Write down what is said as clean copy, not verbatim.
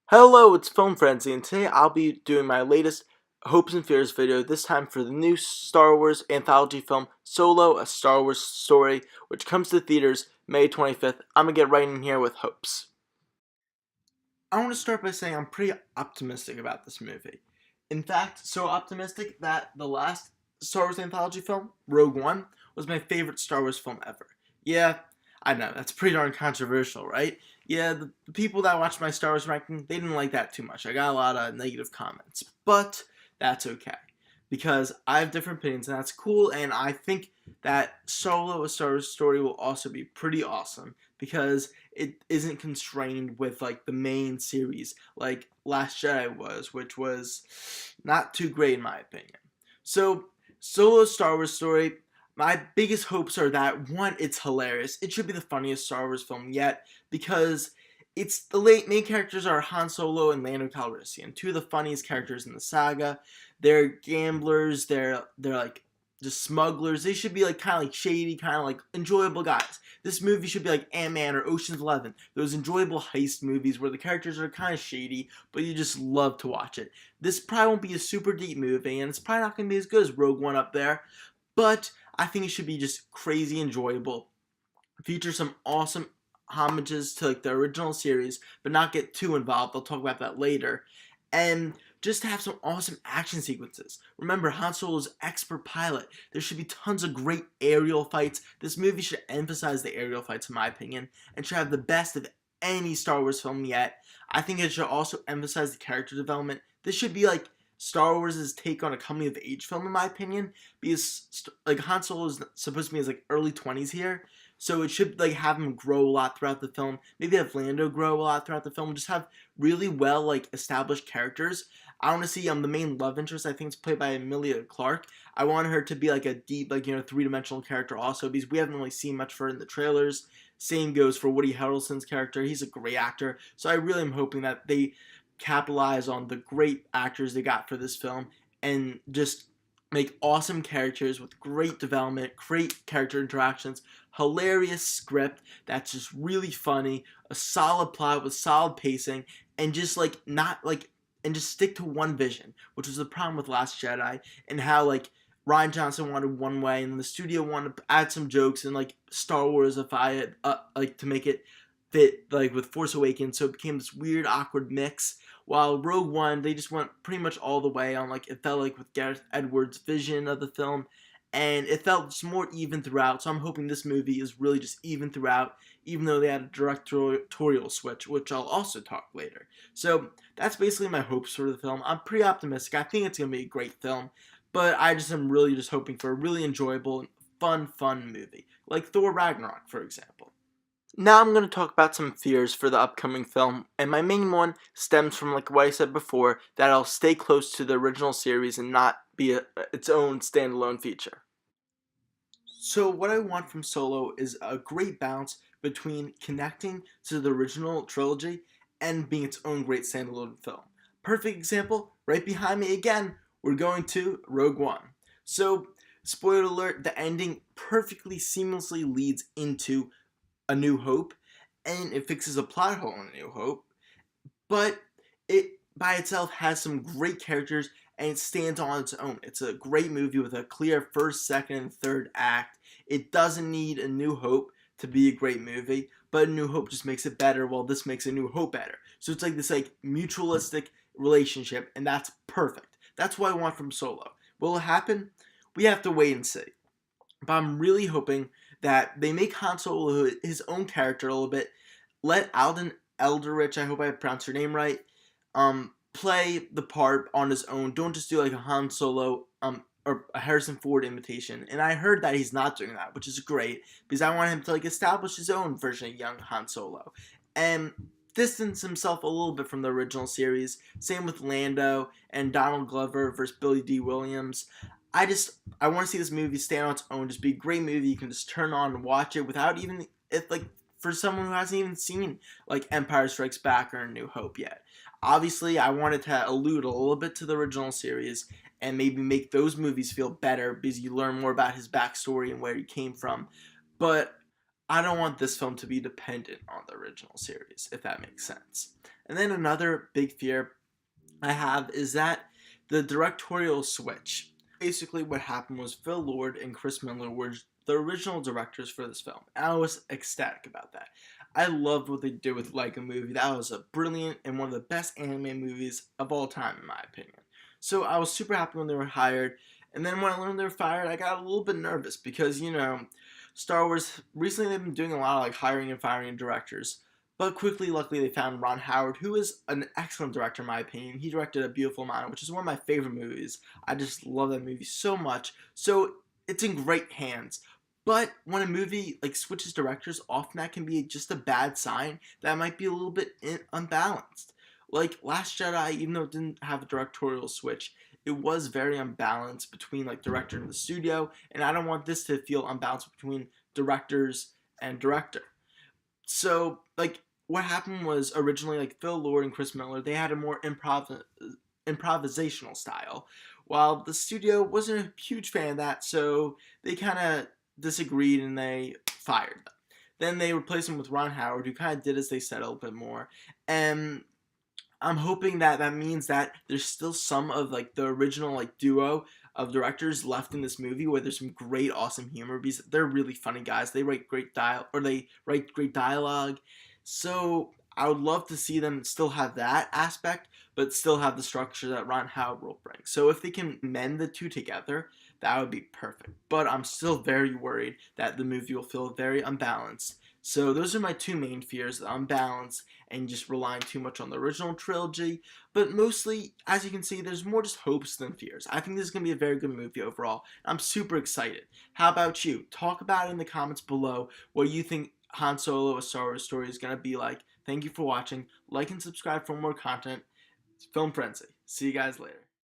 Hello, it's Film Frenzy, and today I'll be doing my latest Hopes and Fears video, this time for the new Star Wars Anthology film, Solo, A Star Wars Story, which comes to theaters May 25th. I'm going to get right in here with hopes. I want to start by saying I'm pretty optimistic about this movie. In fact, so optimistic that the last Star Wars Anthology film, Rogue One, was my favorite Star Wars film ever. Yeah, I know, that's pretty darn controversial, right? Yeah, the people that watched my Star Wars ranking, they didn't like that too much. I got a lot of negative comments, but that's okay. Because I have different opinions, and that's cool, and I think that Solo, A Star Wars Story will also be pretty awesome, because it isn't constrained with, like, the main series, like Last Jedi was, which was not too great in my opinion. So, Solo, Star Wars Story, my biggest hopes are that, one, it's hilarious. It should be the funniest Star Wars film yet, because it's the main characters are Han Solo and Lando Calrissian, two of the funniest characters in the saga. They're gamblers, they're like just smugglers. They should be like kind of like shady, kind of like enjoyable guys. This movie should be like Ant-Man or Ocean's 11, those enjoyable heist movies where the characters are kind of shady, but you just love to watch it. This probably won't be a super deep movie, and it's probably not going to be as good as Rogue One up there, but I think it should be just crazy enjoyable. Feature some awesome homages to like the original series, but not get too involved. I'll talk about that later. And just have some awesome action sequences. Remember, Han Solo's expert pilot. There should be tons of great aerial fights. This movie should emphasize the aerial fights, in my opinion, and should have the best of any Star Wars film yet. I think it should also emphasize the character development. This should be like Star Wars' take on a coming of age film, in my opinion, because like Han Solo is supposed to be in his like early 20s here, so it should like have him grow a lot throughout the film. Maybe have Lando grow a lot throughout the film. Just have really well like established characters. I want to see the main love interest. I think it's played by Emilia Clarke. I want her to be like a deep, like, three-dimensional character also, because we haven't really seen much for her in the trailers. Same goes for Woody Harrelson's character. He's a great actor, so I really am hoping that they capitalize on the great actors they got for this film and just make awesome characters with great development, great character interactions, hilarious script that's just really funny, a solid plot with solid pacing, and just like not like and just stick to one vision, which was the problem with Last Jedi, and how like Rian Johnson wanted one way and the studio wanted to add some jokes and like Star Wars-ify it like to make it fit like with Force Awakens, so it became this weird awkward mix. While Rogue One, they just went pretty much all the way on, like, it felt like with Gareth Edwards' vision of the film, and it felt just more even throughout, so I'm hoping this movie is really just even throughout, even though they had a directorial switch, which I'll also talk later. So that's basically my hopes for the film. I'm pretty optimistic. I think it's going to be a great film, but I just am really just hoping for a really enjoyable and fun movie, like Thor Ragnarok, for example. Now I'm going to talk about some fears for the upcoming film, and my main one stems from like what I said before, that I'll stay close to the original series and not be its own standalone feature. So what I want from Solo is a great balance between connecting to the original trilogy and being its own great standalone film. Perfect example, right behind me again, we're going to Rogue One. So, spoiler alert, the ending perfectly seamlessly leads into A New Hope, and it fixes a plot hole in A New Hope, but it by itself has some great characters and it stands on its own. It's a great movie with a clear first, second, and third act. It doesn't need A New Hope to be a great movie, but A New Hope just makes it better, while this makes A New Hope better. So it's like this like mutualistic relationship, and that's perfect. That's what I want from Solo. Will it happen? We have to wait and see. But I'm really hoping that they make Han Solo his own character a little bit. Let Alden Elderich, I hope I pronounced your name right, play the part on his own. Don't just do like a Han Solo or a Harrison Ford imitation. And I heard that he's not doing that, which is great, because I want him to like establish his own version of young Han Solo and distance himself a little bit from the original series. Same with Lando and Donald Glover versus Billy D. Williams. I want to see this movie stand on its own, just be a great movie you can just turn on and watch it without even, if like, for someone who hasn't even seen like Empire Strikes Back or A New Hope yet. Obviously, I wanted to allude a little bit to the original series and maybe make those movies feel better because you learn more about his backstory and where he came from. But I don't want this film to be dependent on the original series, if that makes sense. And then another big fear I have is that the directorial switch. Basically, what happened was Phil Lord and Chris Miller were the original directors for this film. And I was ecstatic about that. I loved what they did with Like a Movie. That was a brilliant and one of the best anime movies of all time, in my opinion. So I was super happy when they were hired. And then when I learned they were fired, I got a little bit nervous because, Star Wars, recently they've been doing a lot of like hiring and firing directors. But quickly, luckily, they found Ron Howard, who is an excellent director in my opinion. He directed A Beautiful Mind, which is one of my favorite movies. I just love that movie so much. So it's in great hands. But when a movie like switches directors, often that can be just a bad sign that might be a little bit unbalanced. Like Last Jedi, even though it didn't have a directorial switch, it was very unbalanced between like director and the studio, and I don't want this to feel unbalanced between directors and director. So like what happened was originally like Phil Lord and Chris Miller, they had a more improvisational style, while the studio wasn't a huge fan of that, so they kind of disagreed and they fired them. Then they replaced him with Ron Howard, who kind of did as they said a little bit more, and I'm hoping that that means that there's still some of like the original like duo of directors left in this movie where there's some great awesome humor because they're really funny guys. They write great dialogue. So I would love to see them still have that aspect, but still have the structure that Ron Howard will bring. So if they can mend the two together, that would be perfect. But I'm still very worried that the movie will feel very unbalanced. So those are my two main fears: the unbalance and just relying too much on the original trilogy. But mostly, as you can see, there's more just hopes than fears. I think this is going to be a very good movie overall. I'm super excited. How about you? Talk about it in the comments below what you think Han Solo: A Star Wars Story is going to be like. Thank you for watching. Like and subscribe for more content. Film Frenzy. See you guys later.